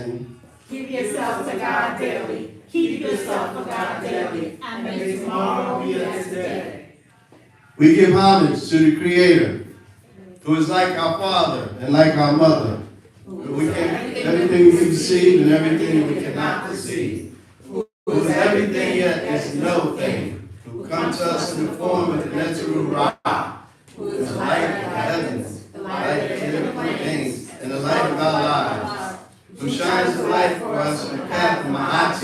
saying, Give yourself to God daily. Keep yourself for God daily. And may tomorrow be as today. We give homage to the Creator, who is like our Father and like our Mother. Everything we can perceive and everything we cannot perceive. Who is everything yet is no thing. Who comes to us in the form of the Neteru Ra. Who is the light of the heavens, the light of the different things, and the light of our lives. Who shines the light for us on the path of Maat,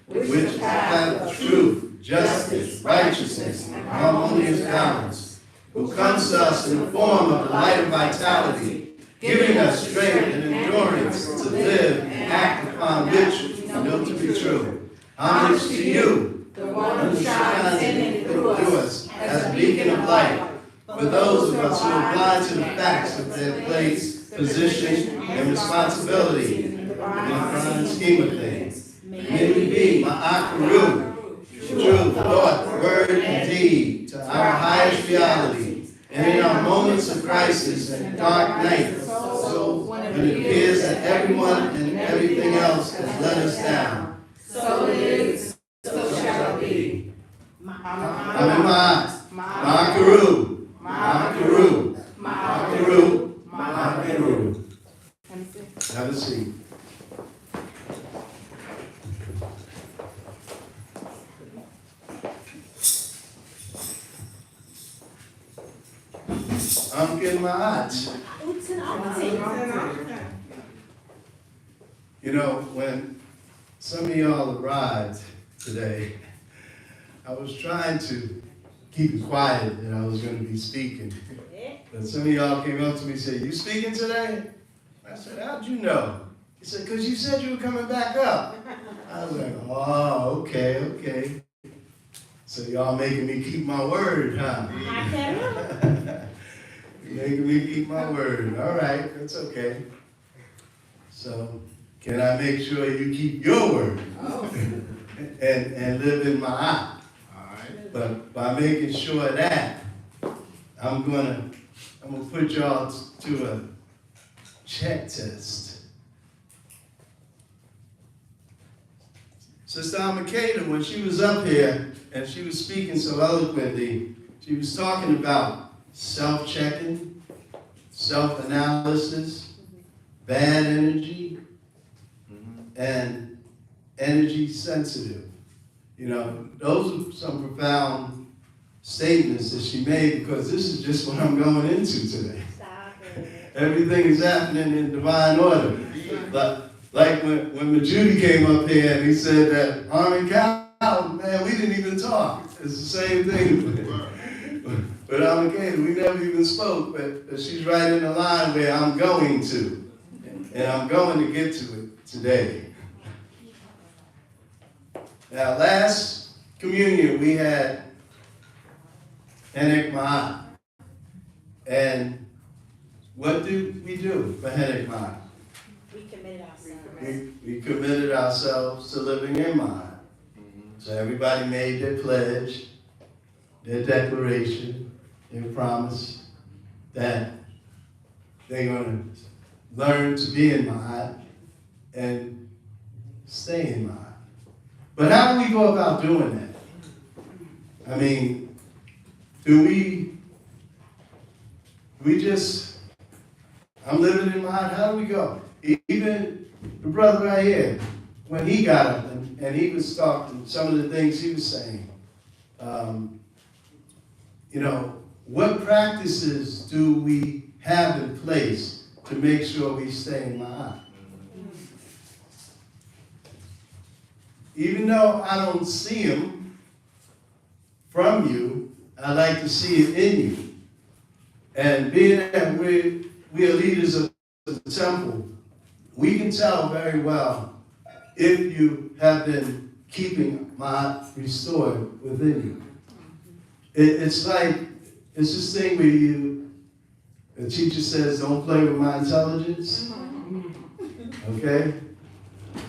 which is the path of truth, justice, righteousness, and harmonious balance. Who comes to us in the form of the light of vitality, giving us strength and endurance to live and act upon which we know to be true. Homage to you, the one who shines in and through us as a beacon of light, for those of us who are blind to the facts of their place, position, and responsibility in the grand scheme of things. May we be Maat, true thought, word, and deed to our highest reality, and in our moments of crisis and dark night, so when it appears that everyone and everything else has let us down. So it is, so shall it be. Maat, Makaru, Makaru, Makaru, Makaru. Have a seat. Uncle Maat. You know, when some of y'all arrived today, I was trying to keep it quiet that I was going to be speaking. But some of y'all came up to me and said, "You speaking today?" I said, "How'd you know?" He said, "Because you said you were coming back up." I was like, "Oh, okay. So y'all making me keep my word, huh?" Making me keep my word. All right, that's okay. So, can I make sure you keep your word? and live in my eye? All right. But by making sure that, I'm gonna put y'all to a check test. Sister Amakeda, when she was up here and she was speaking so eloquently, she was talking about self-checking, self-analysis, bad energy, and energy sensitive. You know, those are some profound statements that she made, because this is just what I'm going into today. Everything is happening in divine order. But like when Majudi came up here and he said that Armin Cow, man, we didn't even talk. It's the same thing. But Armageddon, we never even spoke, but she's right in the line where I'm going to. And I'm going to get to it today. Now, last communion, we had Henek Maat. And what do we do for Henek Maat? We committed ourselves. We committed ourselves to living in Maat. So everybody made their pledge, their declaration, their promise that they're going to learn to be in Maat and stay in Maat. But how do we go about doing that? I mean, do we just, I'm living in Maat, how do we go? Even the brother right here, when he got up and he was talking, some of the things he was saying, you know, what practices do we have in place to make sure we stay in Maat? Even though I don't see them from you, I like to see it in you. And being that we are leaders of the temple, we can tell very well if you have been keeping Maat restored within you. It's like, it's this thing where the teacher says, don't play with my intelligence. Okay?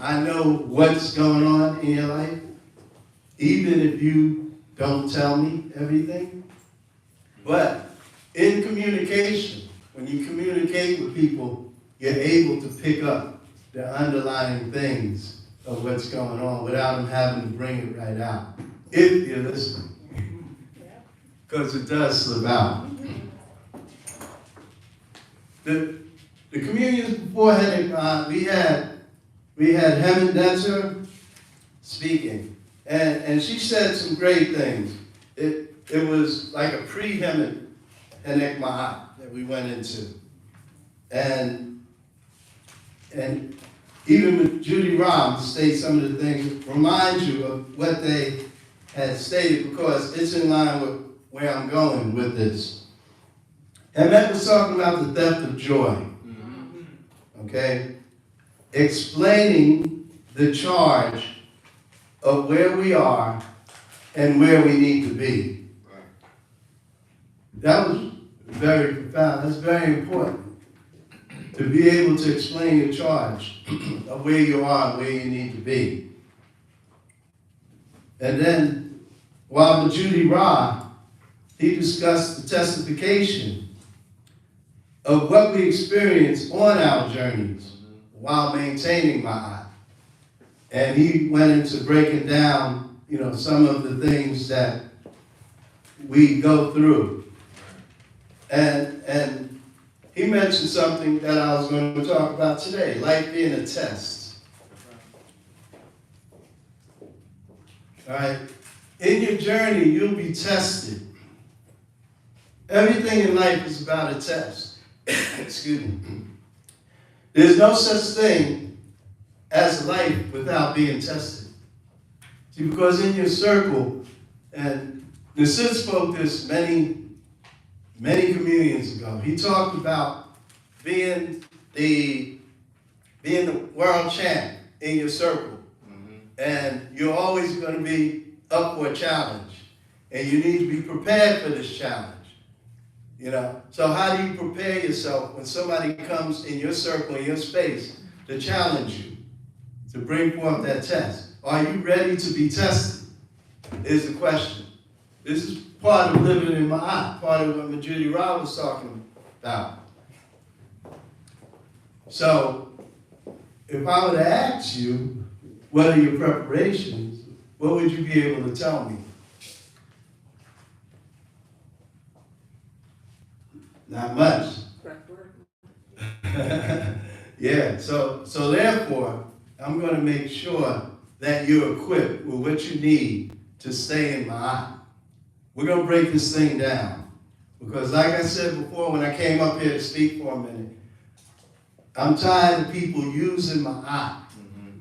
I know what's going on in your life, even if you don't tell me everything. But in communication, when you communicate with people, you're able to pick up the underlying things of what's going on without them having to bring it right out, if you're listening. Because it does slip out. The communions beforehand, we had Helen Detzer speaking, and she said some great things. It was like a pre-Maat that we went into. And even with Judy Rom state some of the things, remind you of what they had stated, because it's in line with where I'm going with this. And Matt was talking about the theft of joy. Okay? Explaining the charge of where we are and where we need to be. That was very profound. That's very important. To be able to explain your charge of where you are and where you need to be. And then, while with Judy Ra, he discussed the testification of what we experience on our journeys while maintaining Maat. And he went into breaking down, some of the things that we go through. And he mentioned something that I was going to talk about today, life being a test. All right? In your journey, you'll be tested. Everything in life is about a test. Excuse me. There's no such thing as life without being tested. See, because in your circle, and the Sid spoke this many communions ago. He talked about being the world champ in your circle. And you're always going to be up for a challenge. And you need to be prepared for this challenge. So how do you prepare yourself when somebody comes in your circle, in your space, to challenge you, to bring forth that test? Are you ready to be tested? Is the question. This is part of living in Maat, part of what Judy Ra was talking about. So, if I were to ask you, what are your preparations, what would you be able to tell me? Not much. Yeah, so therefore, I'm going to make sure that you're equipped with what you need to stay in Maat. We're going to break this thing down. Because like I said before when I came up here to speak for a minute, I'm tired of people using Maat.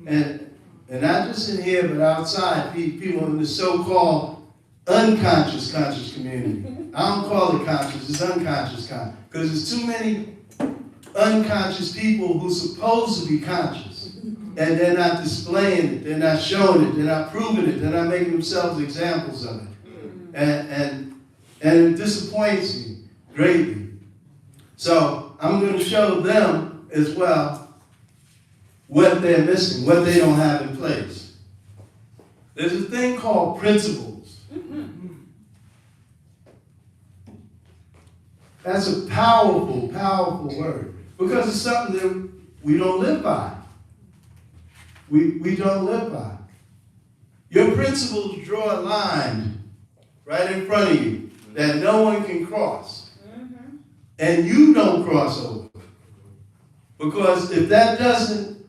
And not just in here, but outside, people in the so-called unconscious conscious community. I don't call it conscious, it's unconscious conscious. Because there's too many unconscious people who are supposed to be conscious. And they're not displaying it, they're not showing it, they're not proving it, they're not making themselves examples of it. And it disappoints me greatly. So I'm going to show them as well what they're missing, what they don't have in place. There's a thing called principles. That's a powerful, powerful word. Because it's something that we don't live by. We don't live by. Your principles draw a line right in front of you that no one can cross. And you don't cross over. Because if that doesn't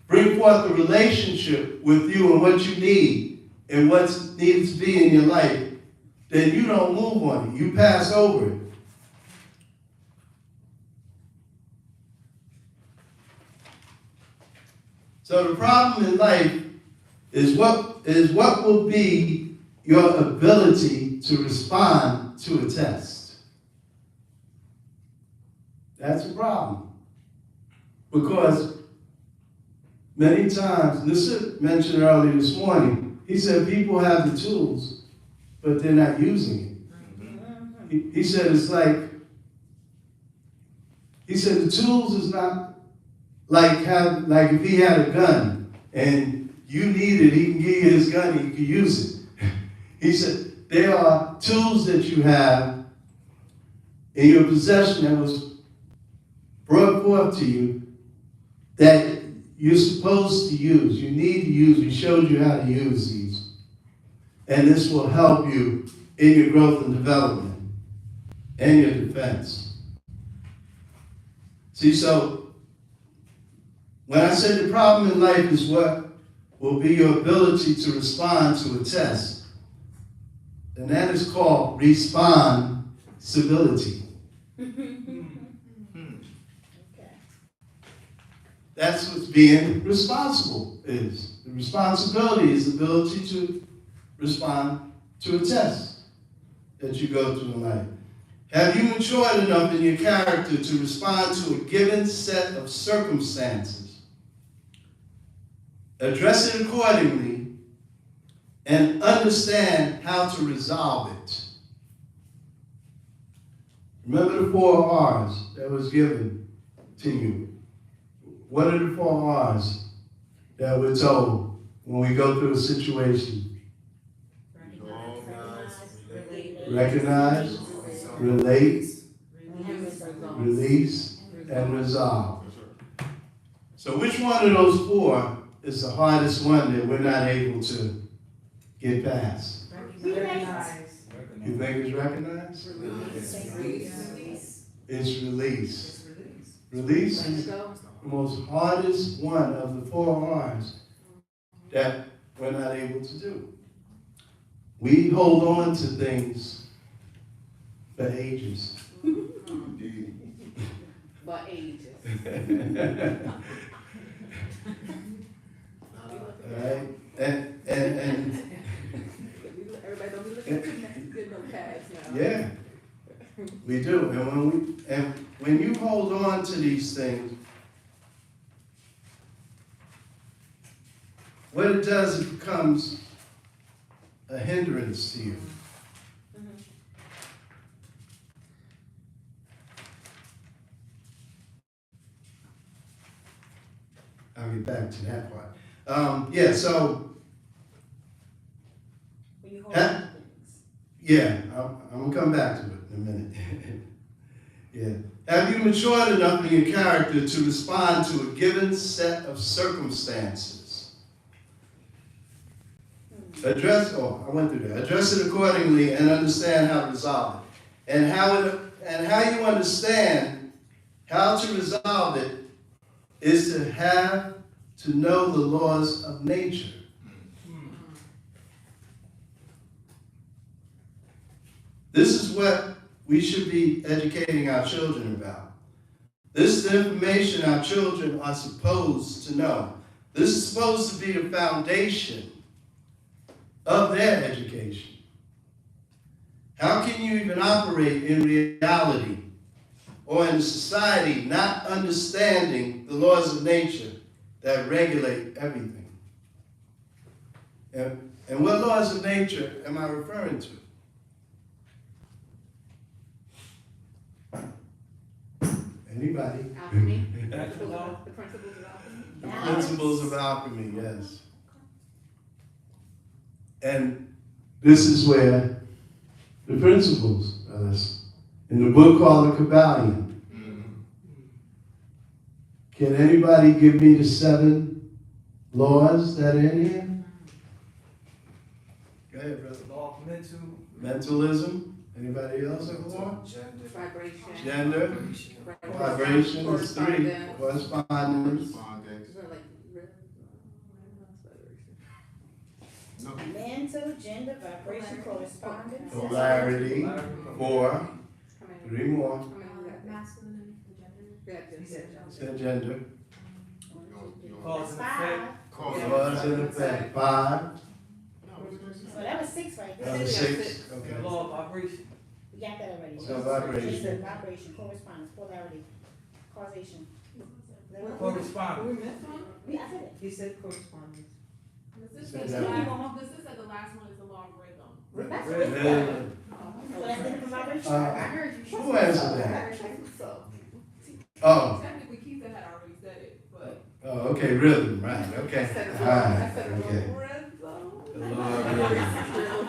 bring forth a relationship with you and what you need and what needs to be in your life, then you don't move on it. You pass over it. So the problem in life is what will be your ability to respond to a test. That's a problem. Because many times, and this is mentioned earlier this morning, he said people have the tools, but they're not using it. He said it's like, he said the tools is not like if he had a gun and you need it, he can give you his gun and you can use it. He said there are tools that you have in your possession that was brought forth to you that you're supposed to use. You need to use. We showed you how to use these. And this will help you in your growth and development and your defense. See, so when I said the problem in life is what will be your ability to respond to a test, and that is called responsibility. That's what being responsible is. The responsibility is the ability to respond to a test that you go through in life. Have you matured enough in your character to respond to a given set of circumstances? Address it accordingly and understand how to resolve it. Remember the 4 R's that was given to you. What are the 4 R's that we're told when we go through a situation? Recognize, relate, release, and resolve. So which one of those 4 is the hardest one that we're not able to get past? Recognize. You think it's recognized? It's release. Release is the most hardest one of the 4 R's that we're not able to do. We hold on to things for ages. For ages. All right? And Everybody don't be looking at good no pads now. yeah, we do. And when you hold on to these things, what it does, it becomes a hindrance to you. I'll get back to that part. So, When you hold on to things. I'm gonna come back to it in a minute. Yeah. Have you matured enough in your character to respond to a given set of circumstances? Address it accordingly and understand how to resolve it. And how you understand how to resolve it is to have to know the laws of nature. This is what we should be educating our children about. This is the information our children are supposed to know. This is supposed to be the foundation of their education. How can you even operate in reality or in society not understanding the laws of nature that regulate everything? And what laws of nature am I referring to? Anybody? Alchemy. The principles of alchemy. The principles of alchemy, yes. And this is where the principles are listed. In the book called the Kemmunion. Can anybody give me the 7 laws that are in here? Go ahead, brother. Law of Mentalism. Anybody else have a law? Vibration. Gender. Vibration is 3. Correspondence. Mental, gender, vibration, correspondence. Polarity. 4. 3 more. Masculine and gender. Said gender. Cause and Five. effect. Cause and effect. 5. So that was 6 right there. 6. Okay. Law of vibration. We got that already. So vibration. Gender, vibration, correspondence, polarity, causation. Correspondence. Yeah, I said it. He said correspondence. This Said is that. the last one is the law of rhythm. That's Red. what it's called. So that's different from vibration? Uh, I heard you. Who answered that? So Oh, technically Keith had already said it, but. okay, rhythm, right, okay. All right, okay. The law of rhythm.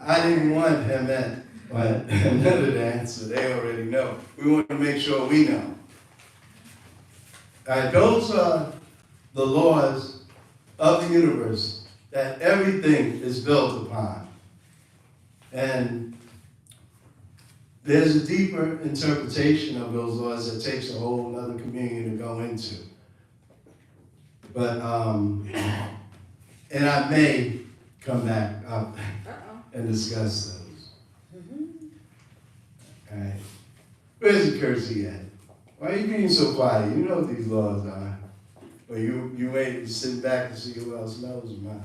I didn't want him at another answer. They already know. We want to make sure we know. All right, those are the laws of the universe that everything is built upon. And there's a deeper interpretation of those laws that takes a whole other communion to go into. But, and I may come back up and discuss those. All right. Where's the Kersey at? Why are you being so quiet? You know what these laws are. Or you wait to sit back and see who else knows mine.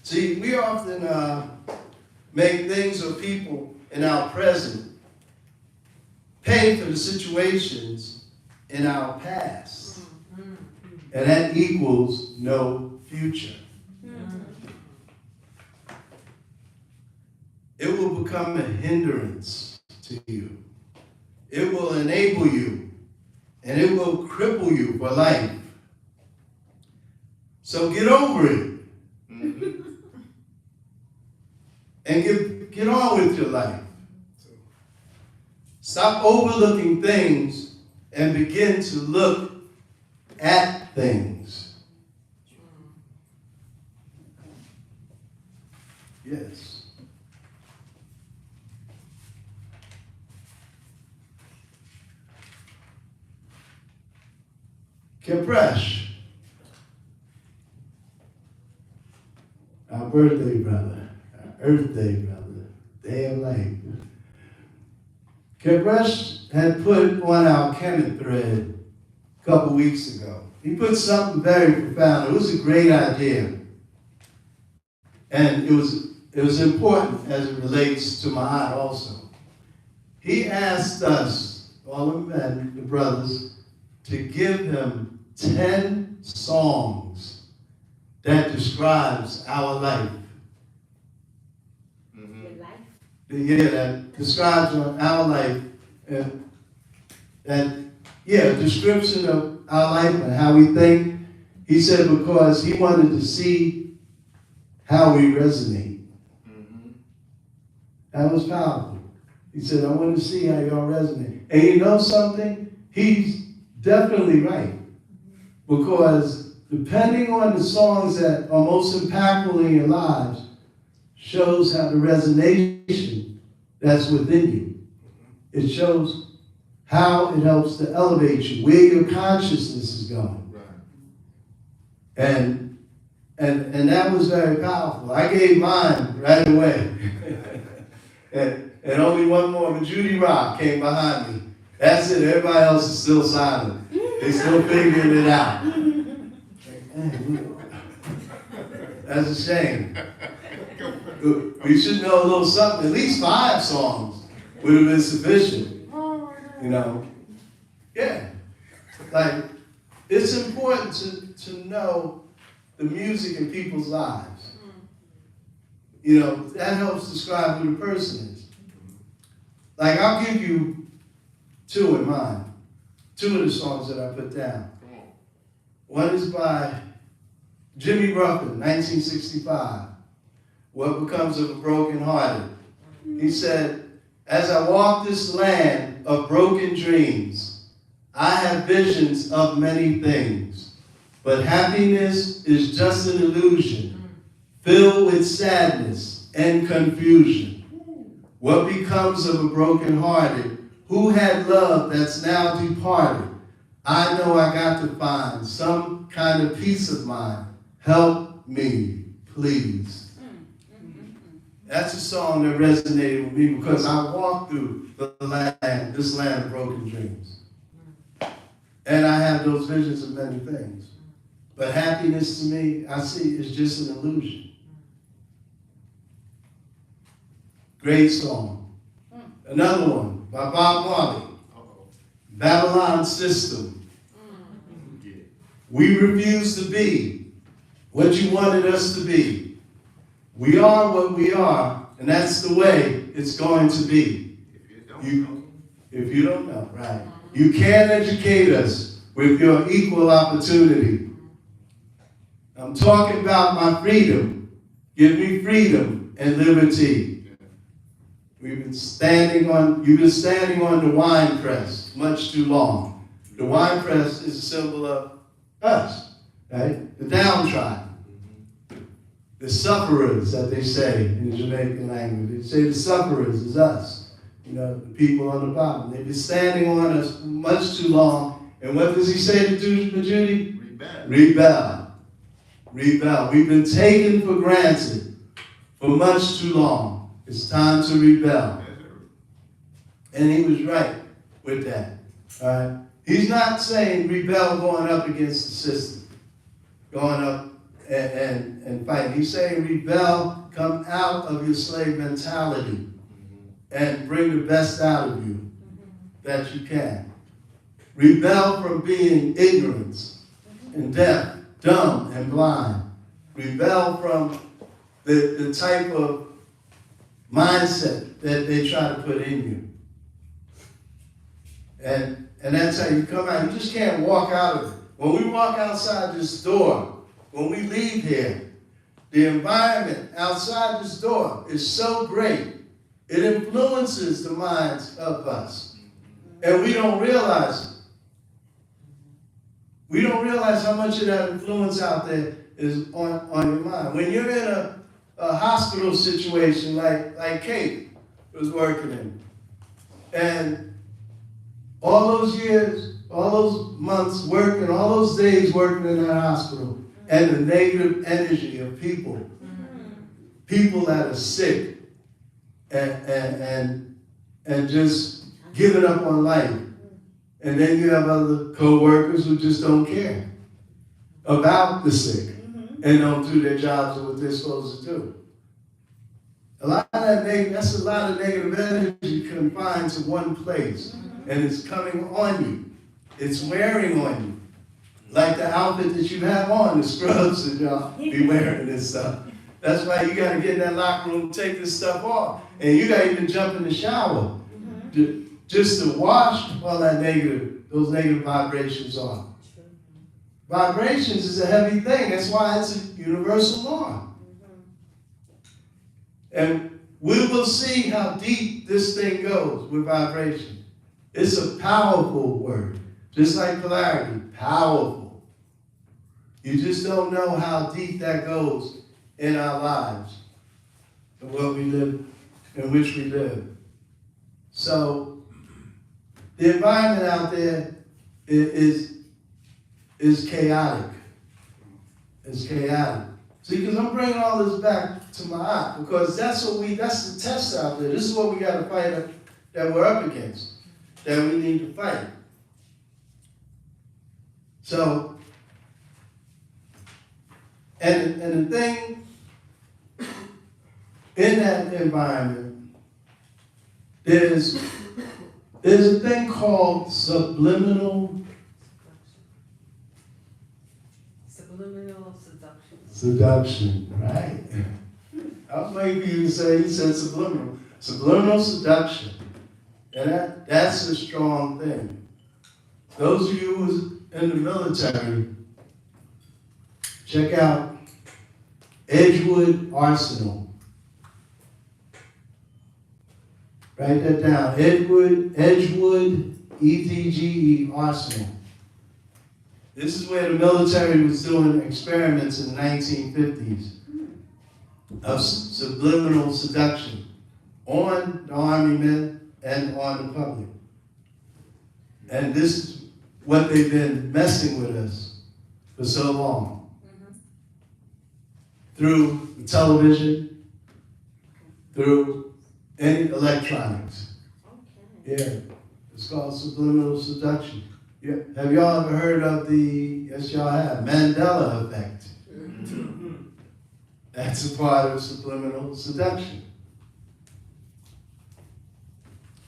See, we often make things or people in our present pay for the situations in our past. And that equals no future. It will become a hindrance to you. It will enable you, and it will cripple you for life. So get over it. And get on with your life. Stop overlooking things and begin to look at things. Yes. Kepresh, our birthday brother, our Earth Day brother, Day of Life. Kepresh had put on our Kemet thread a couple weeks ago. He put something very profound. It was a great idea. And it was important as it relates to Maat also. He asked us, all the men, the brothers, to give him 10 songs that describes our life. Your life? Yeah, that describes our life. A description of our life and how we think. He said because he wanted to see how we resonate. That was powerful. He said, I want to see how y'all resonate. And you know something? He's definitely right. Because depending on the songs that are most impactful in your lives, shows how the resonation that's within you. It shows how it helps to elevate you, where your consciousness is going. Right. And that was very powerful. I gave mine right away. and only one more, but Judy Rock came behind me. That's it, everybody else is still silent. They still figuring it out. That's a shame. We should know a little something. At least 5 songs would have been sufficient. You know? Yeah. Like, it's important to know the music in people's lives. You know, that helps describe who the person is. Like, I'll give you 2 in mind. 2 of the songs that I put down. One is by Jimmy Ruffin, 1965. What Becomes of a Broken Hearted. He said, as I walk this land of broken dreams, I have visions of many things, but happiness is just an illusion, filled with sadness and confusion. What becomes of a broken hearted who had love that's now departed? I know I got to find some kind of peace of mind. Help me, please. That's a song that resonated with me because I walked through this land of broken dreams. And I have those visions of many things. But happiness to me, I see, is just an illusion. Great song. Another one by Bob Marley. Babylon System. We refuse to be what you wanted us to be. We are what we are, and that's the way it's going to be. If you don't know, right. You can't educate us with your equal opportunity. I'm talking about my freedom. Give me freedom and liberty. We've been you've been standing on the wine press much too long. The wine press is a symbol of us, right? The downtrodden, the sufferers that they say in the Jamaican language. They say the sufferers is us, the people on the bottom. They've been standing on us much too long. And what does he say to Judy? Rebel. Rebel. We've been taken for granted for much too long. It's time to rebel. And he was right with that. All right? He's not saying rebel going up against the system, going up and fight. He's saying rebel, come out of your slave mentality and bring the best out of you that you can. Rebel from being ignorant and deaf, dumb and blind. Rebel from the type of mindset that they try to put in you. And that's how you come out. You just can't walk out of it. When we walk outside this door, when we leave here, the environment outside this door is so great. It influences the minds of us. And we don't realize it. We don't realize how much of that influence out there is on your mind. When you're in a hospital situation like Kate was working in, and all those years, all those months working, all those days working in that hospital, and the negative energy of people that are sick and just giving up on life. And then you have other co-workers who just don't care about the sick and don't do their jobs or what they're supposed to do. That's a lot of negative energy confined to one place. And it's coming on you. It's wearing on you. Like the outfit that you have on, the scrubs that y'all be wearing and stuff. That's why you got to get in that locker room, take this stuff off. And you got to even jump in the shower just to wash all those negative vibrations off. Vibrations is a heavy thing. That's why it's a universal law. And we will see how deep this thing goes with vibration. It's a powerful word. Just like polarity, powerful. You just don't know how deep that goes in our lives and what we live, in which we live. So the environment out there is chaotic. It's chaotic. See, because I'm bringing all this back to Maat, because that's the test out there. This is what we got to fight that we're up against, that we need to fight. So, and the thing in that environment, there's a thing called subliminal seduction, right? I was waiting for you to say, you said subliminal. Subliminal seduction. And that's a strong thing. Those of you who's in the military, check out Edgewood Arsenal. Write that down. Edgewood, E-D-G-E, Arsenal. This is where the military was doing experiments in the 1950s of subliminal seduction on the Army men and on the public. And this is what they've been messing with us for so long. Through the television, through any electronics. Yeah, it's called subliminal seduction. Yeah. Have y'all ever heard of yes y'all have, Mandela effect? That's a part of subliminal seduction.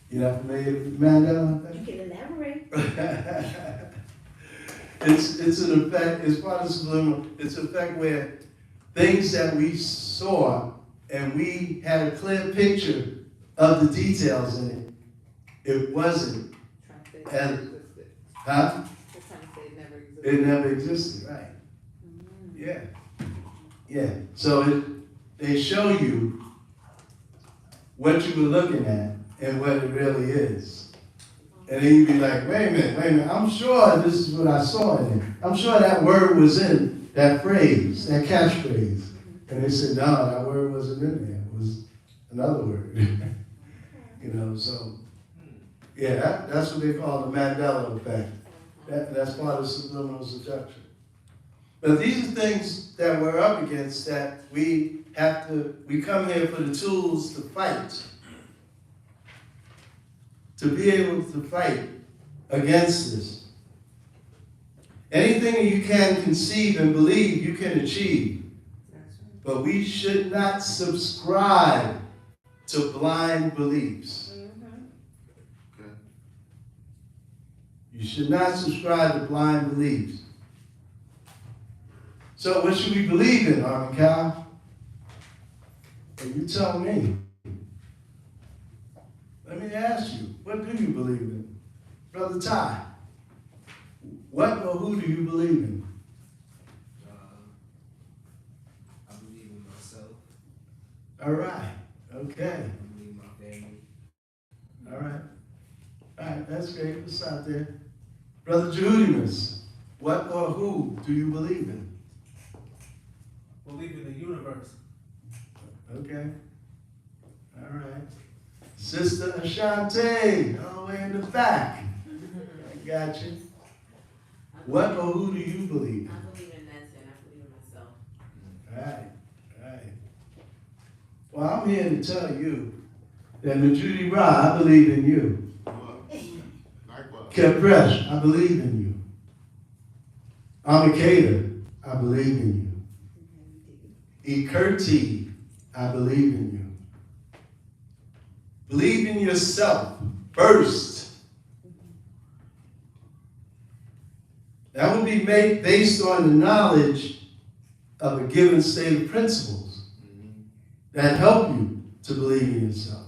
You not familiar with the Mandela effect? You can elaborate. It's an effect, it's part of subliminal, it's an effect where things that we saw and we had a clear picture of the details in it, it wasn't. And, huh? It never existed, right? Yeah. Yeah. So they show you what you were looking at and what it really is. And then you'd be like, wait a minute, I'm sure this is what I saw in it. I'm sure that word was in that phrase, that catchphrase. And they said, no, that word wasn't in there. It was another word. You know, so, yeah, that's what they call the Mandela effect. That's part of subliminal suggestion. But these are things that we're up against that we come here for the tools to fight. To be able to fight against this. Anything that you can conceive and believe, you can achieve. But we should not subscribe to blind beliefs. Okay. You should not subscribe to blind beliefs. So what should we believe in, Armin Cow? Well, you tell me. Let me ask you, what do you believe in? Brother Ty, what or who do you believe in? I believe in myself. All right, okay. I believe in my family. All right, that's great. Let's stop there. Brother Judimus, what or who do you believe in? Believe in the universe. Okay. All right. Sister Ashante, all the way in the back. I got you. What or who do you believe in? I believe in Nancy and I believe in myself. All right. Well, I'm here to tell you that Judy Ra, I believe in you. Likewise. Kepresh, I believe in you. Amakader, I believe in you. Ikurti, I believe in you. Believe in yourself first. That will be made based on the knowledge of a given state of principles that help you to believe in yourself.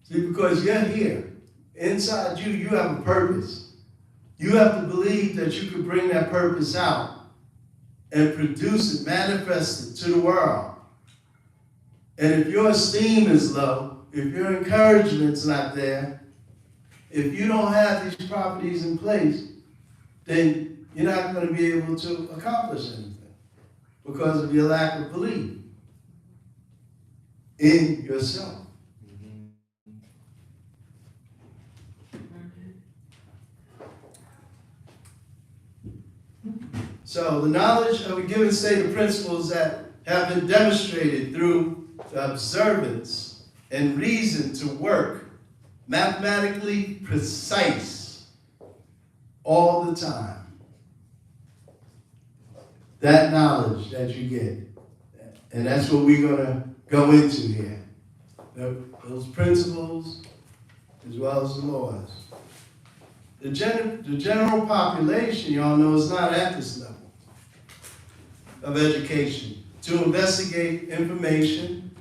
See, because you're here. Inside you, you have a purpose. You have to believe that you could bring that purpose out and produce it, manifest it to the world. And if your esteem is low, if your encouragement's not there, if you don't have these properties in place, then you're not going to be able to accomplish anything because of your lack of belief in yourself. So the knowledge of a given state of principles that have been demonstrated through the observance and reason to work mathematically precise all the time. That knowledge that you get. And that's what we're going to go into here. Those principles as well as the laws. The general population, y'all know, is not at this level of education to investigate information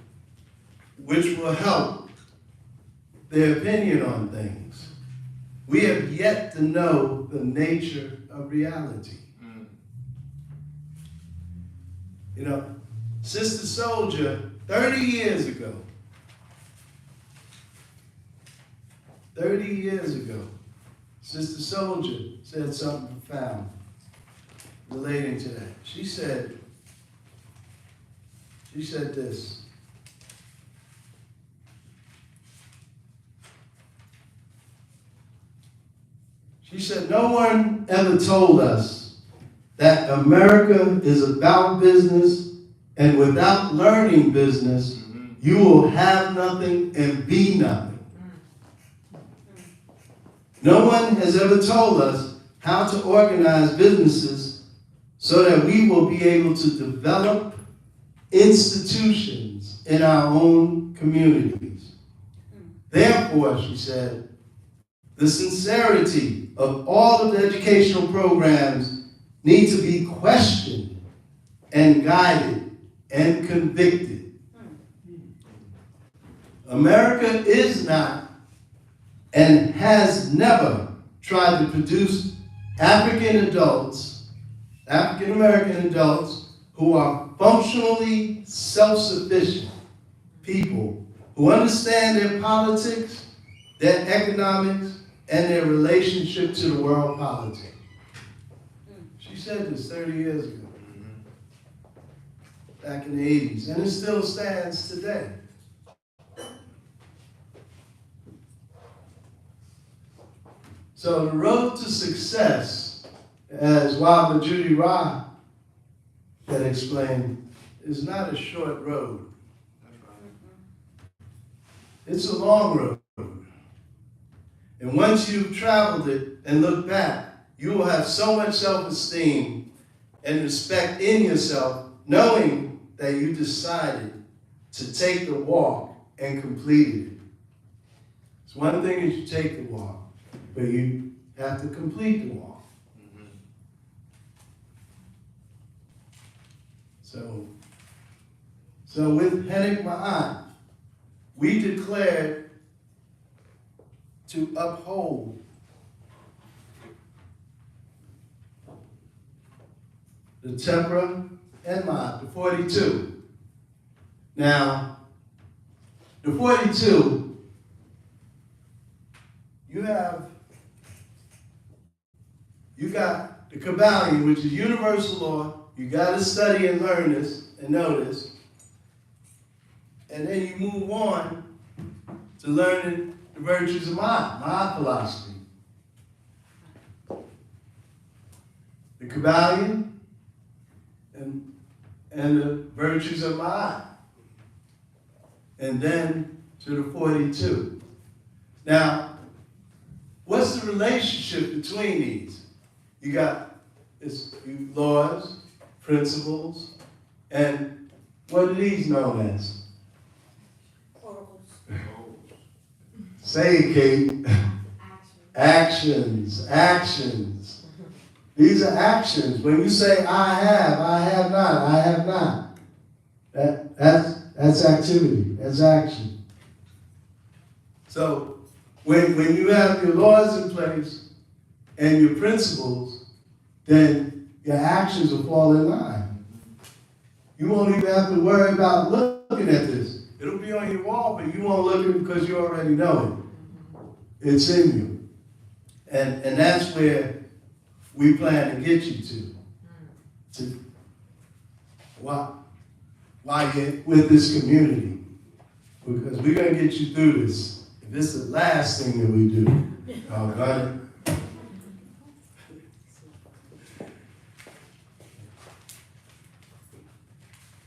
which will help their opinion on things. We have yet to know the nature of reality. You know, Sister Soldier, 30 years ago, Sister Soldier said something profound relating to that. She said this. She said, no one ever told us that America is about business, and without learning business, you will have nothing and be nothing. No one has ever told us how to organize businesses so that we will be able to develop institutions in our own communities. Therefore, she said, the sincerity of all of the educational programs need to be questioned and guided and convicted. America is not and has never tried to produce African American adults who are functionally self-sufficient people who understand their politics, their economics, and their relationship to the world politics. She said this 30 years ago, back in the 80s, and it still stands today. So the road to success, as Wabba Judy Ra had explained, is not a short road. It's a long road. And once you've traveled it and look back, you will have so much self-esteem and respect in yourself, knowing that you decided to take the walk and completed it. It's one thing is you take the walk, but you have to complete the walk. So with Henrik Maat, we declared to uphold the Temperate and Maat, the 42. Now, the 42, you got the Kemmunion, which is universal law. You got to study and learn this and know this. And then you move on to learning the virtues of Maat philosophy. The Kemmunion and the virtues of Maat. And then to the 42. Now, what's the relationship between these? You got laws, principles, and what are these known as? Oracles. Say it, Kate. Actions. Actions. These are actions. When you say, I have not. That's activity. That's action. So, when you have your laws in place and your principles, then your actions will fall in line. You won't even have to worry about looking at this. It'll be on your wall, but you won't look at it because you already know it. It's in you. And that's where we plan to get you to while you're with this community. Because we're going to get you through this. If this is the last thing that we do, all right?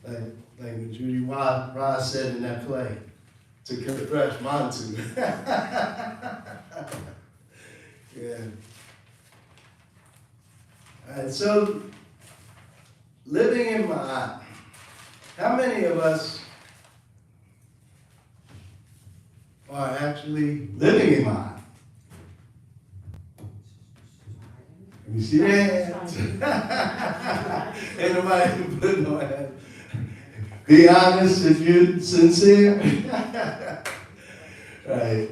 Like what Judy Ra said in that play, to refresh Montu. Yeah. All right, so living in Maat, how many of us are actually living in Maat? Let me see their hands. Ain't nobody put no hands. Be honest if you're sincere. Right.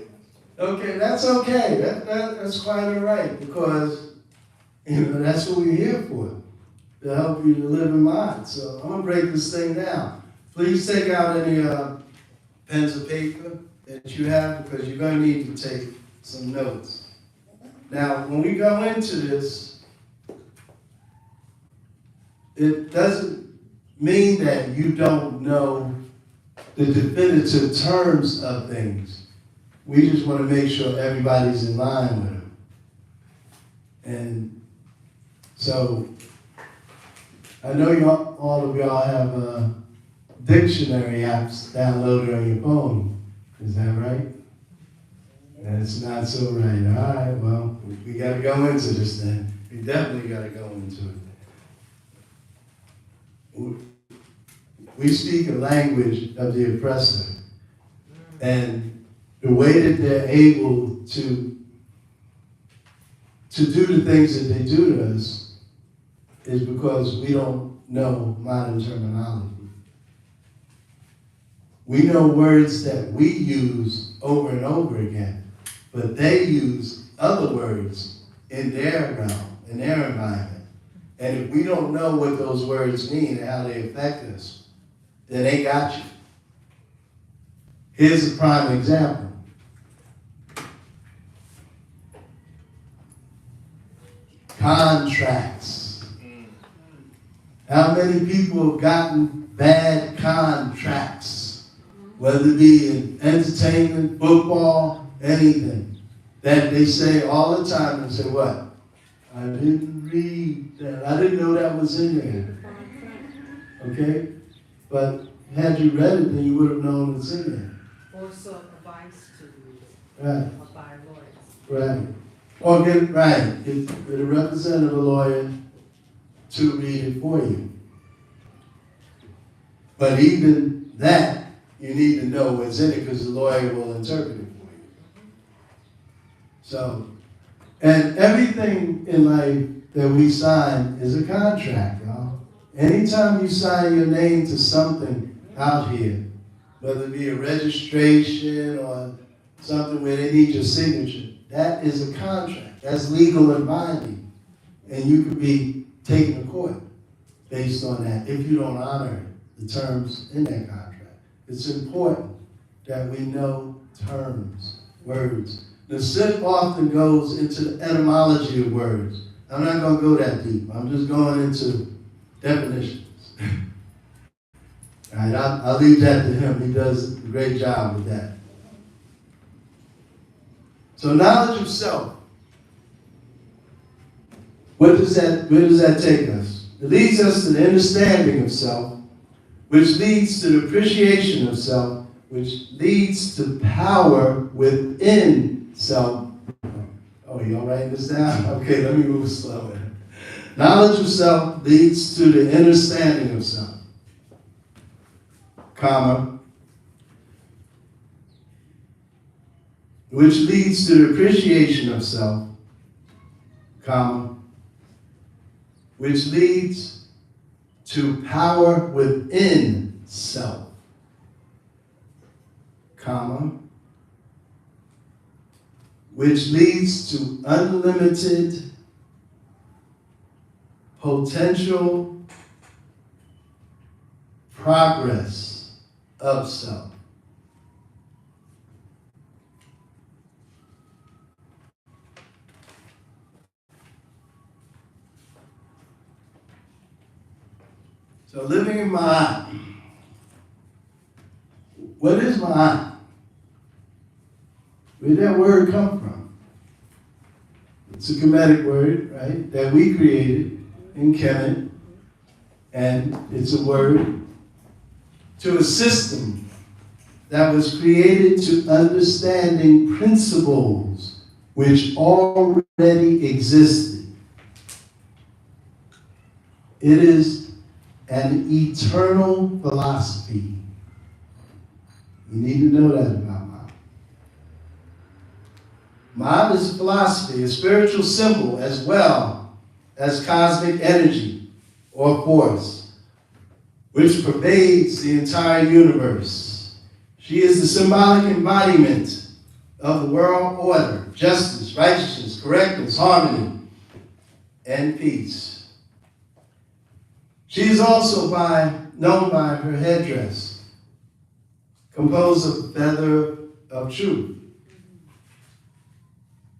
Okay, that's okay. That's quite all right, because that's what we're here for, to help you to live in Maat. So I'm gonna break this thing down. Please take out any pens or paper that you have, because you're gonna need to take some notes. Now, when we go into this, it doesn't mean that you don't know the definitive terms of things. We just want to make sure everybody's in line with them. And so, I know all of y'all have dictionary apps downloaded on your phone. Is that right? That's not so right. All right, well, we got to go into this then. We definitely got to go into it. We speak a language of the oppressor. And the way that they're able to do the things that they do to us is because we don't know modern terminology. We know words that we use over and over again, but they use other words in their realm, in their environment. And if we don't know what those words mean and how they affect us, then they got you. Here's a prime example. Contracts. How many people have gotten bad contracts? Whether it be in entertainment, football, anything. That they say all the time and say, what? I didn't read that. I didn't know that was in there. Okay? But had you read it, then you would have known it's in there. Or sought advice to Right. by lawyers. Right. Or get a representative, a lawyer, to read it for you. But even that, you need to know what's in it because the lawyer will interpret it for you. So, and everything in life that we sign is a contract, y'all. Anytime you sign your name to something out here, whether it be a registration or something where they need your signature, that is a contract. That's legal and binding. And you could be taken to court based on that if you don't honor the terms in that contract. It's important that we know terms, words. The SIP often goes into the etymology of words. I'm not going to go that deep. I'm just going into definitions. All right, I'll leave that to him. He does a great job with that. So knowledge of self. Where does that take us? It leads us to the understanding of self, which leads to the appreciation of self, which leads to power within self. Oh, y'all writing this down? Okay, let me move slower. Knowledge of self leads to the understanding of self, comma, which leads to the appreciation of self, comma, which leads to power within self, comma, which leads to unlimited potential progress of self. So living in Maat. What is Maat? Where did that word come from? It's a Kemetic word, right, that we created in Kemet. And it's a word to a system that was created to understanding principles which already existed. It is an eternal philosophy. You need to know that about Maat. Maat is a philosophy, a spiritual symbol as well as cosmic energy or force, which pervades the entire universe. She is the symbolic embodiment of the world order, justice, righteousness, correctness, harmony, and peace. She is also known by her headdress, composed of the feather of truth.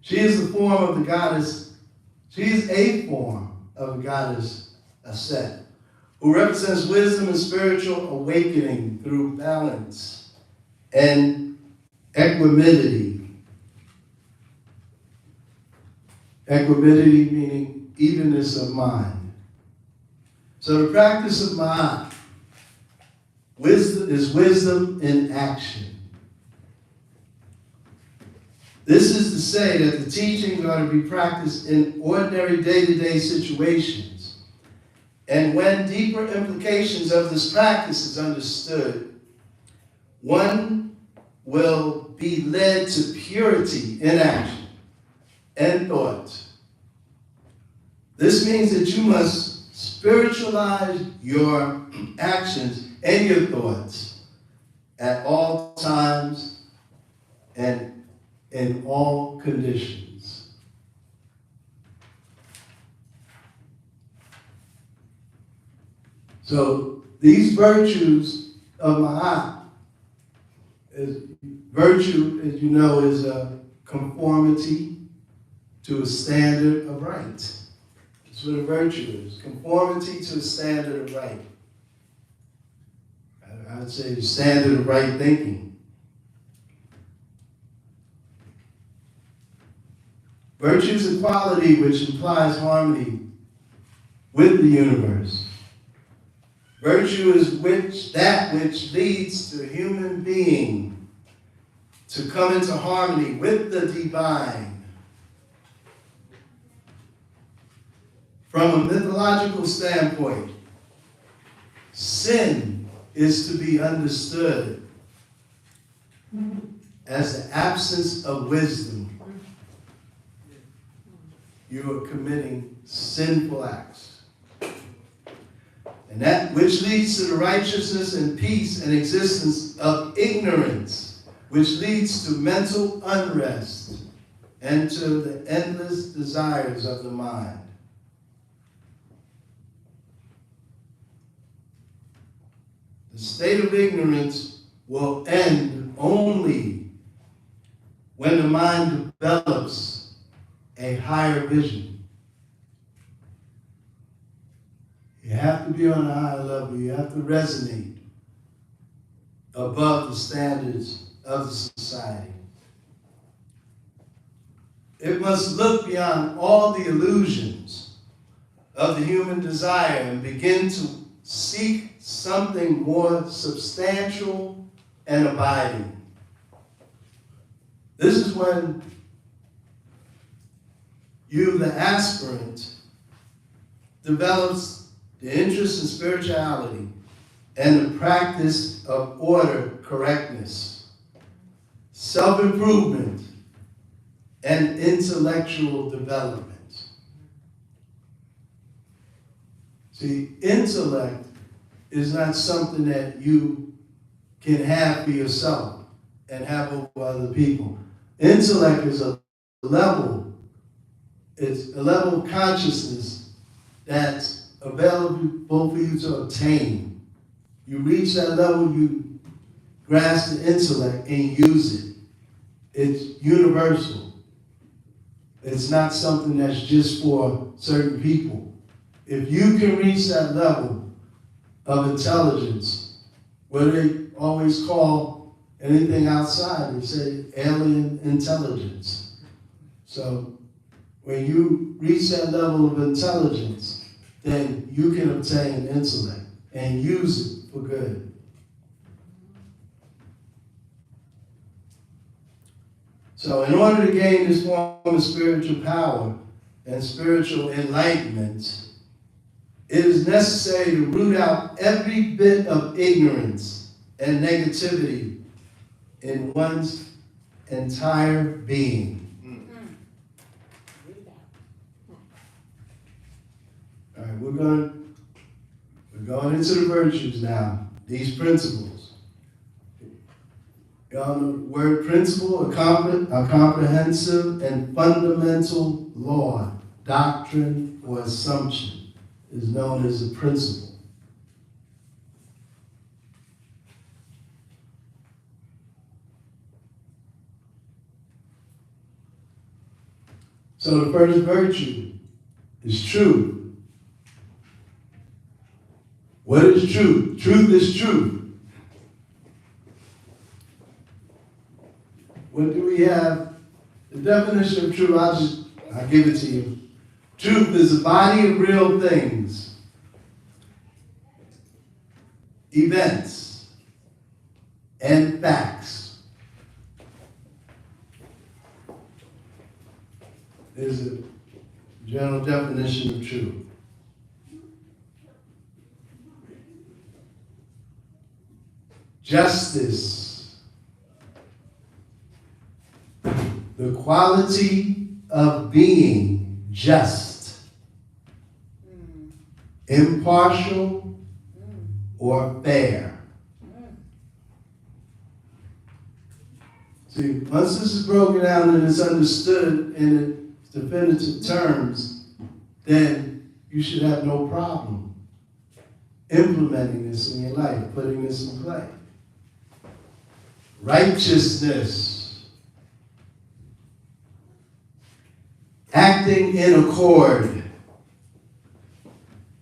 She is the form of the goddess. She is a form of the goddess Aset, who represents wisdom and spiritual awakening through balance and equanimity. Equanimity meaning evenness of mind. So the practice of Maat is wisdom in action. This is to say that the teachings are to be practiced in ordinary day-to-day situations. And when deeper implications of this practice is understood, one will be led to purity in action and thought. This means that you must spiritualize your actions and your thoughts at all times and in all conditions. So these virtues of Maat, Virtue, as you know, is a conformity to a standard of right. That's what a virtue is. Conformity to a standard of right. I would say the standard of right thinking. Virtue is a quality which implies harmony with the universe. Virtue is that which leads the human being to come into harmony with the divine. From a mythological standpoint, sin is to be understood as the absence of wisdom. You are committing sinful acts. And that which leads to the righteousness and peace and existence of ignorance, which leads to mental unrest and to the endless desires of the mind. The state of ignorance will end only when the mind develops a higher vision. You have to be on a higher level. You have to resonate above the standards of the society. It must look beyond all the illusions of the human desire and begin to seek something more substantial and abiding. This is when you, the aspirant, develops the interest in spirituality and the practice of order, correctness, self-improvement, and intellectual development. See, intellect is not something that you can have for yourself and have over other people. Intellect is a level, it's a level of consciousness that's available for you to obtain. You reach that level, you grasp the intellect and use it. It's universal. It's not something that's just for certain people. If you can reach that level of intelligence, what they always call anything outside, they say alien intelligence. So when you reach that level of intelligence, then you can obtain intellect and use it for good. So in order to gain this form of spiritual power and spiritual enlightenment, it is necessary to root out every bit of ignorance and negativity in one's entire being. All right, we're going into the virtues now, these principles. Y'all know the word principle, a comprehensive and fundamental law, doctrine, or assumption is known as a principle. So the first virtue is truth. What is truth? Truth is truth. What do we have? The definition of truth, I'll give it to you. Truth is a body of real things, events, and facts. There's a general definition of truth. Justice, the quality of being just, impartial, or fair. See, once this is broken down and it's understood in its definitive terms, then you should have no problem implementing this in your life, putting this in play. righteousness, acting in accord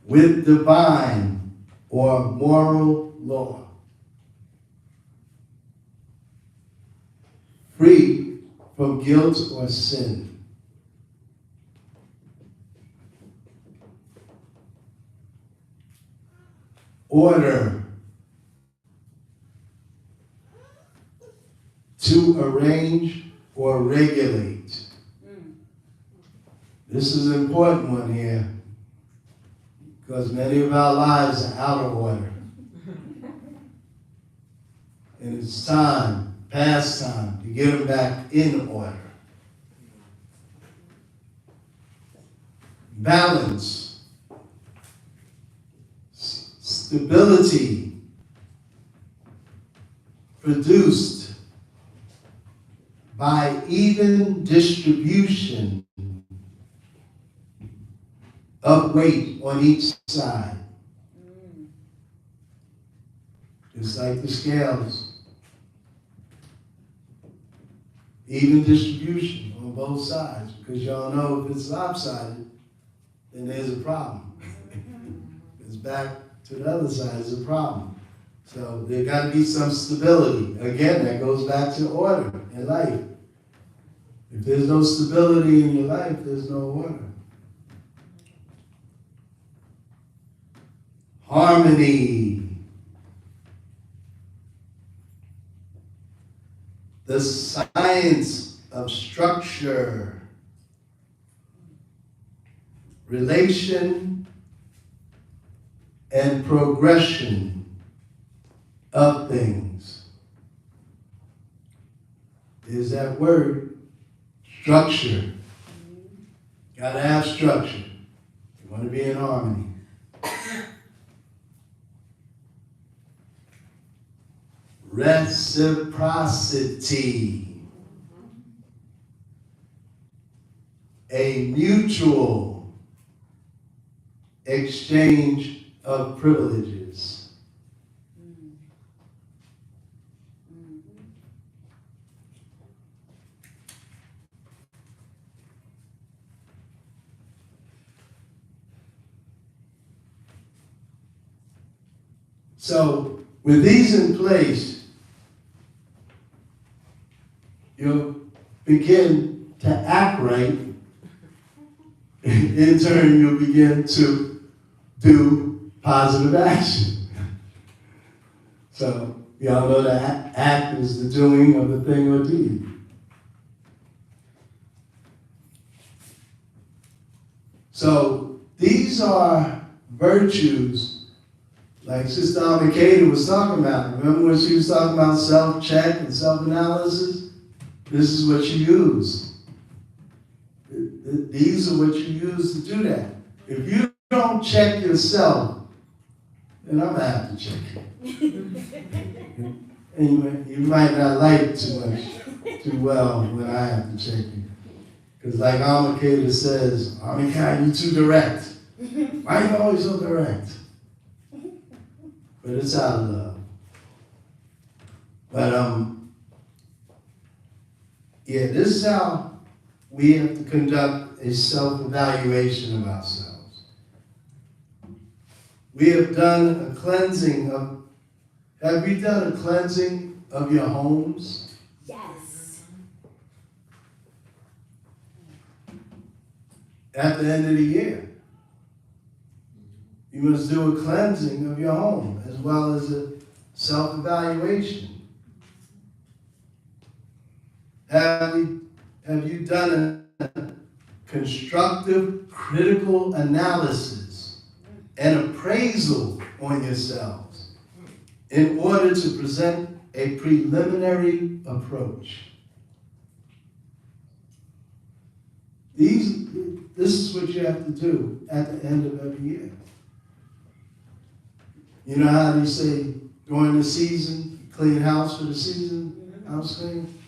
with divine or moral law, free from guilt or sin. Order, to arrange or regulate. This is an important one here, because many of our lives are out of order. And it's time, past time, to get them back in order. Balance, stability, produced by even distribution of weight on each side. Just like the scales. Even distribution on both sides, because y'all know if it's lopsided, then there's a problem. If it's back to the other side, is a problem. So there got to be some stability. Again, that goes back to order in life. If there's no stability in your life, there's no order. Harmony. The science of structure, relation, and progression of things. There's that word, structure. Gotta have structure. You want to be in harmony. Reciprocity. A mutual exchange of privileges. So, with these in place, you'll begin to act right. In turn, you'll begin to do positive action. So, y'all know that act is the doing of a thing or deed. So, these are virtues like Sister Almakaita was talking about. Remember when she was talking about self-check and self-analysis? This is what you use. These are what you use to do that. If you don't check yourself, then I'm going to have to check you. And you might not like too well when I have to check you. Because like Almakaita says, Almakaita, you too direct. Why are you always so direct? But it's out of love. But yeah, this is how we have to conduct a self-evaluation of ourselves. We have done a cleansing of, have you done a cleansing of your homes? Yes. At the end of the year. You must do a cleansing of your home as well as a self-evaluation. Have you done a constructive, critical analysis and appraisal on yourselves in order to present a preliminary approach? This is what you have to do at the end of every year. You know how they say during the season, clean house for the season, house clean?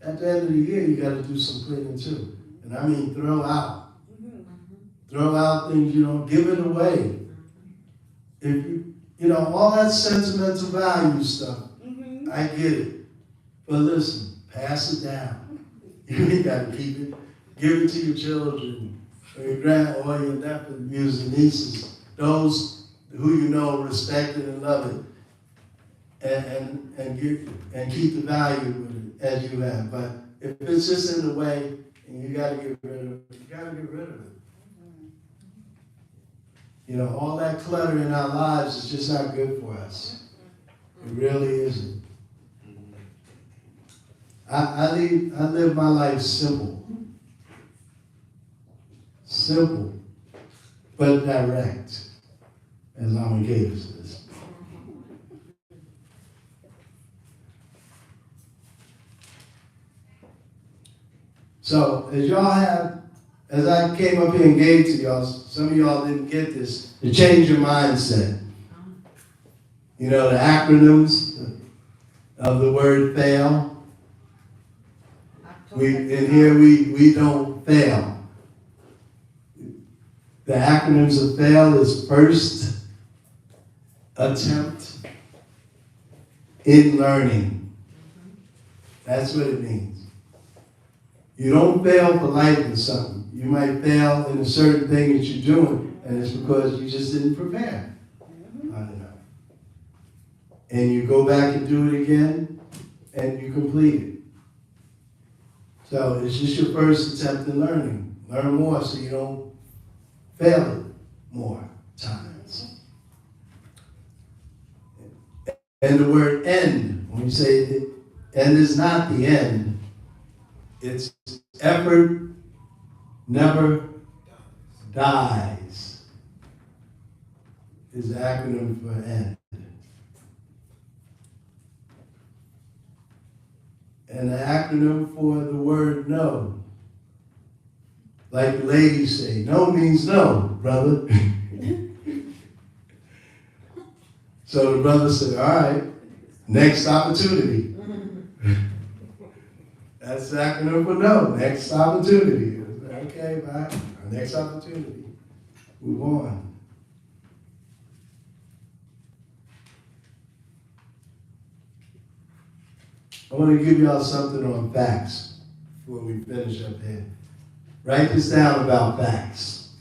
At the end of the year, you got to do some cleaning too. And I mean throw out. Throw out things you don't give it away. If you know, all that sentimental value stuff, I get it. But listen, pass it down. You ain't got to keep it. Give it to your children, or your or your nephews and nieces, those who you know respect it and love it, and keep the value with it as you have. But if it's just in the way and you got to get rid of it, you got to get rid of it. You know, all that clutter in our lives is just not good for us. It really isn't. I live my life simple. Simple, but direct, as Mama gave us this. So, as I came up here and gave to y'all, some of y'all didn't get this, to change your mindset. You know, the acronyms of the word fail. In here, we don't fail. The acronyms of fail is first attempt in learning. That's what it means. You don't fail for life in something. You might fail in a certain thing that you're doing, and it's because you just didn't prepare. I don't know. And you go back and do it again, and you complete it. So it's just your first attempt in learning. Learn more so you don't fail it more times. And the word end, when you say end is not the end, it's effort never dies, is the acronym for end. And the acronym for the word no. Like the ladies say, no means no, brother. So the brother said, all right, next opportunity. That's the acronym for no, next opportunity. Okay, bye. Next opportunity. Move on. I want to give y'all something on facts before we finish up here. Write this down about facts.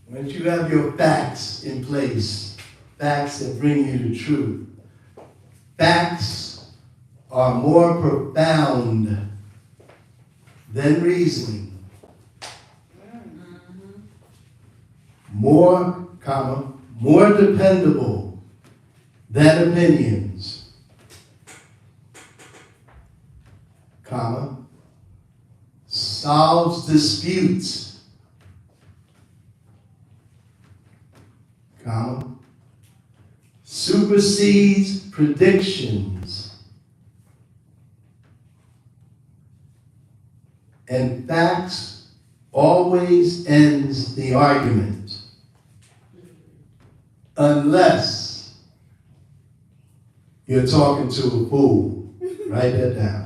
Once you have your facts in place, facts that bring you the truth, facts are more profound than reasoning. More dependable than opinions, solves disputes, supersedes predictions, and facts always ends the argument, unless you're talking to a fool. Write that down.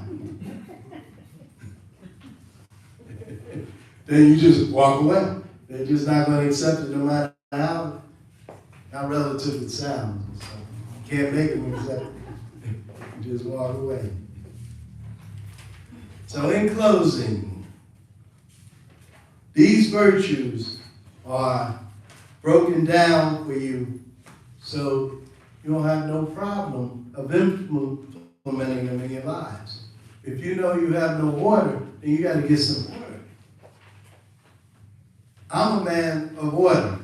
Then you just walk away. They're just not going to accept it no matter how relative it sounds. So you can't make them accept it. You just walk away. So in closing, these virtues are broken down for you so you don't have no problem of implementing them in your lives. If you know you have no order, then you got to get some order. I'm a man of order.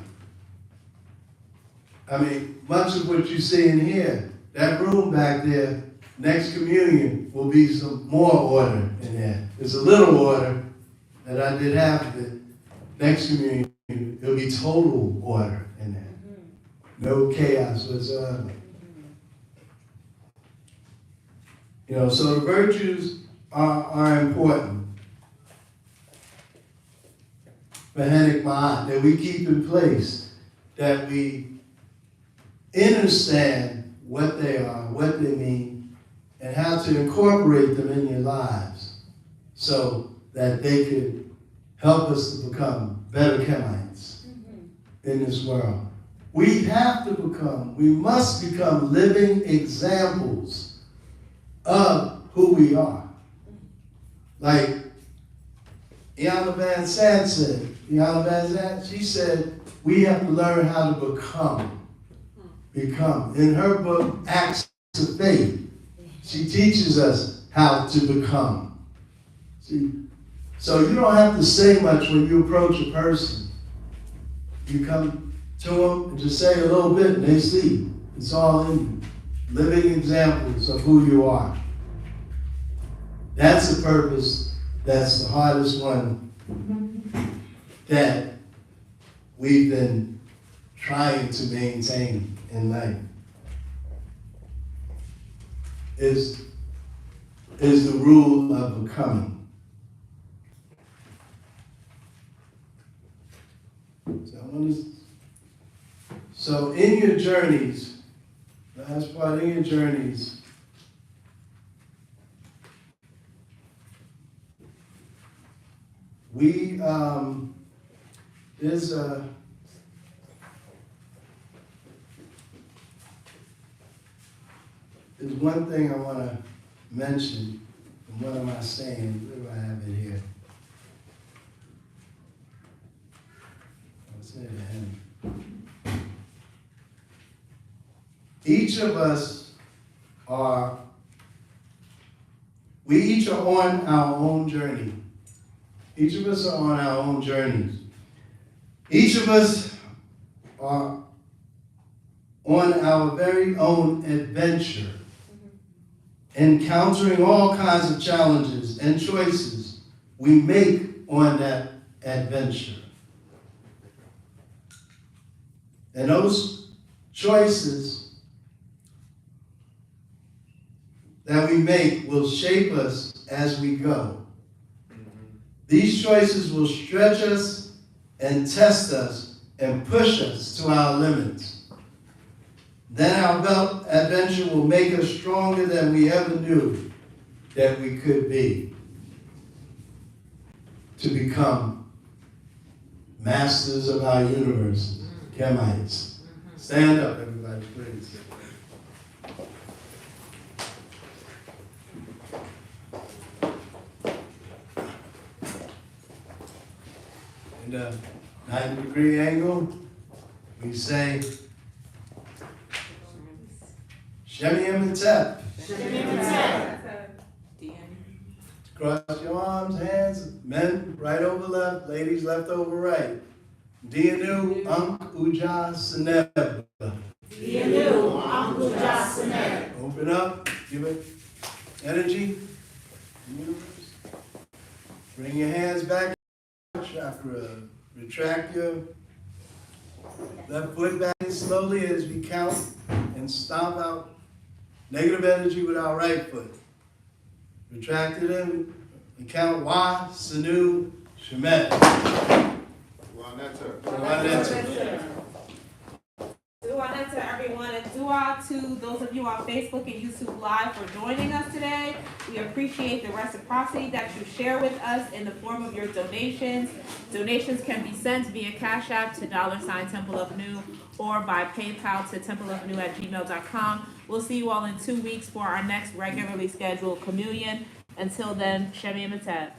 I mean, much of what you see in here, that room back there, next communion will be some more order in there. There's a little order that I did half of it. Next communion, it'll be total order in there. No chaos whatsoever. You know, so the virtues are important. Maat, that we keep in place, that we understand what they are, what they mean, and how to incorporate them in your lives so that they could help us to become better Kemmunites in this world. We must become living examples of who we are. Like Iana Van Sant said, she said, we have to learn how to become. In her book, Acts of Faith, she teaches us how to become. See? So you don't have to say much when you approach a person. You come to them and just say a little bit and they see. It's all in you. Living examples of who you are. That's the purpose. That's the hardest one that we've been trying to maintain in life. Is the rule of becoming. So in your journeys, last part, in your journeys, there's one thing I want to mention, and what am I saying? Where do I have it here? I'll say it to him. Each of us we each are on our own journey. Each of us are on our own journeys. Each of us are on our very own adventure, encountering all kinds of challenges and choices we make on that adventure. And those choices that we make will shape us as we go. These choices will stretch us and test us and push us to our limits. Then our adventure will make us stronger than we ever knew that we could be. To become masters of our universe, Kemites. Stand up, everybody, please. In the 90-degree angle, we say, Kemmunion. Cross your arms, hands, men right over left, ladies left over right. Dianu Uja Seneb. Open up, give it energy. Bring your hands back. Chakra. Retract your left foot back slowly as we count and stomp out negative energy with our right foot. Retract it in and count Wa, Sanu, Shemet. Dua to everyone, and dua to those of you on Facebook and YouTube Live for joining us today. We appreciate the reciprocity that you share with us in the form of your donations. Donations can be sent via Cash App to $ Temple of New or by PayPal to templeofnew@gmail.com. We'll see you all in 2 weeks for our next regularly scheduled communion. Until then, Shemi Matat.